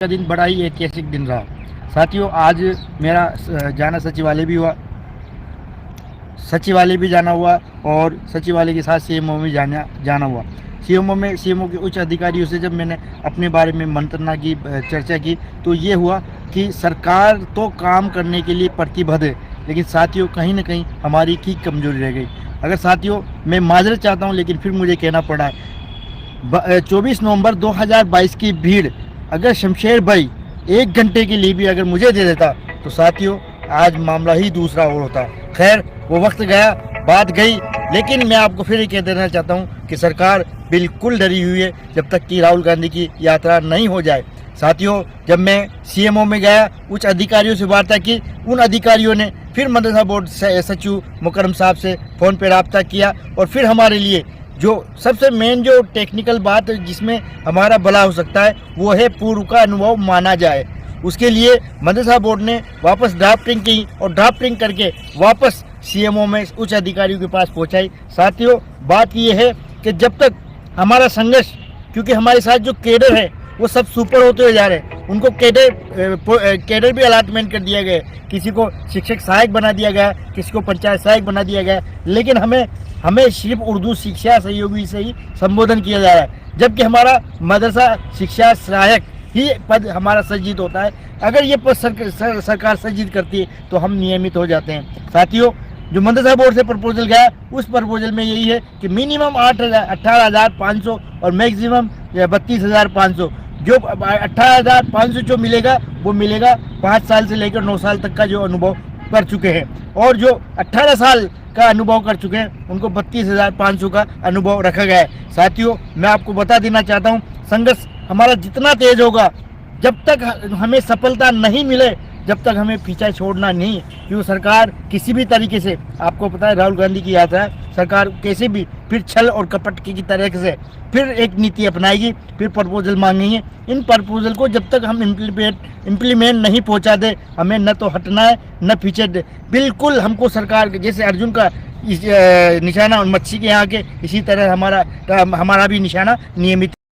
का दिन बड़ा ही ऐतिहासिक दिन रहा। साथियों, आज मेरा जाना सचिवालय भी हुआ, सचिवालय भी जाना हुआ और सचिवालय के साथ सीएमओ में जाना हुआ। सीएमओ के उच्च अधिकारियों से जब मैंने अपने बारे में मंत्रणा की, चर्चा की, तो ये हुआ कि सरकार तो काम करने के लिए प्रतिबद्ध है, लेकिन साथियों कहीं ना कहीं हमारी की कमजोरी रह गई। अगर साथियों मैं माजरत चाहता हूँ, लेकिन फिर मुझे कहना पड़ा है 24 नवंबर 2022 की भीड़ अगर शमशेर भाई 1 घंटे के लिए भी अगर मुझे दे देता तो साथियों आज मामला ही दूसरा और होता। खैर, वो वक्त गया, बात गई, लेकिन मैं आपको फिर ये कह देना चाहता हूँ कि सरकार बिल्कुल डरी हुई है जब तक कि राहुल गांधी की यात्रा नहीं हो जाए। साथियों, जब मैं सीएमओ में गया, उच्च अधिकारियों से वार्ता की, उन अधिकारियों ने फिर मदरसा बोर्ड सचिव मुकर्रम साहब से फ़ोन पर रब्ता किया और फिर हमारे लिए जो सबसे मेन जो टेक्निकल बात जिसमें हमारा भला हो सकता है वो है पूर्व का अनुभव माना जाए। उसके लिए मदरसा बोर्ड ने वापस ड्राफ्टिंग की और ड्राफ्टिंग करके वापस सीएमओ में उच्च अधिकारियों के पास पहुंचाई। साथियों, बात ये है कि जब तक हमारा संघर्ष, क्योंकि हमारे साथ जो कैडर है वो सब सुपर होते हुए जा रहे हैं, उनको कैडर भी अलाटमेंट कर दिया गया, किसी को शिक्षक सहायक बना दिया गया, किसी को पंचायत सहायक बना दिया गया, लेकिन हमें सिर्फ उर्दू शिक्षा सहयोगी से ही संबोधन किया जा रहा है, जबकि हमारा मदरसा शिक्षा सहायक ही पद हमारा सज्जित होता है। अगर ये पद सरकार सज्जित करती है तो हम नियमित हो जाते हैं। साथियों, जो मदरसा बोर्ड से प्रपोजल गया, उस प्रपोजल में यही है कि मिनिमम 18,500 और मैक्सिमम 32,500, जो 18,500 जो मिलेगा वो मिलेगा 5 साल से लेकर 9 साल तक का जो अनुभव कर चुके हैं, और जो 18 साल का अनुभव कर चुके हैं उनको 32,500 का अनुभव रखा गया है। साथियों, मैं आपको बता देना चाहता हूँ, संघर्ष हमारा जितना तेज होगा, जब तक हमें सफलता नहीं मिले जब तक हमें पीछा छोड़ना नहीं। क्यों सरकार किसी भी तरीके से, आपको पता है राहुल गांधी की यात्रा है, सरकार कैसे भी फिर छल और कपट की तरह से फिर एक नीति अपनाएगी, फिर प्रपोजल मांगेंगे। इन प्रपोजल को जब तक हम इम्प्लीमेंट नहीं पहुंचा दे, हमें न तो हटना है न पीछे बिल्कुल हमको सरकार जैसे अर्जुन का निशाना और मच्छी के यहाँ के, इसी तरह हमारा भी निशाना नियमित